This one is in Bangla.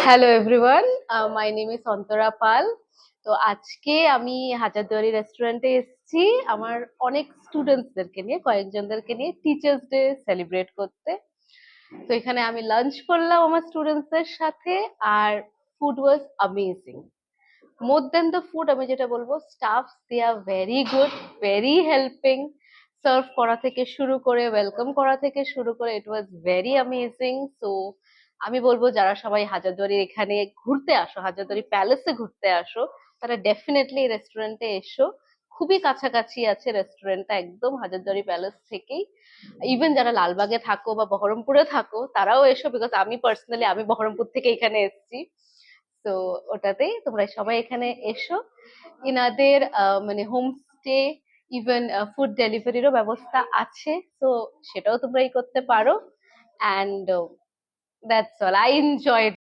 Hello everyone, my name is Antara Pal. তো আজকে আমি হাজারদুয়ারি রেস্টুরেন্টে এসেছি আমার অনেক স্টুডেন্টসদেরকে নিয়ে, কয়েকজনদেরকে নিয়ে টিচার্স ডে সেলিব্রেট করতে। তো এখানে আমি লাঞ্চ করলাম আমার স্টুডেন্টসদের সাথে, আর food was amazing. More than the food, আমি যেটা বলবো, staff they are very good, very helping. Serve করা থেকে শুরু করে, ওয়েলকাম করা থেকে শুরু করে, it was very amazing. So আমি বলবো যারা সবাই হাজারদুয়ারির এখানে ঘুরতে আসো, হাজারদুয়ারি প্যালেসে ঘুরতে আসো, তারা ডেফিনেটলি এই রেস্টুরেন্টে এসো। খুবই কাছাকাছি আছে রেস্টুরেন্টটা, একদম হাজারদুয়ারি প্যালেস থেকেই। ইভেন যারা লালবাগে থাকো বা বহরমপুরে থাকো তারাও এসো, বিকজ আমি পার্সোনালি আমি বহরমপুর থেকে এখানে এসেছি। তো ওটাতেই তোমরা সবাই এখানে এসো। ইনাদের মানে হোমস্টে, ইভেন ফুড ডেলিভারিরও ব্যবস্থা আছে। তো সেটাও তোমরা করতে পারো। And that's all, I enjoy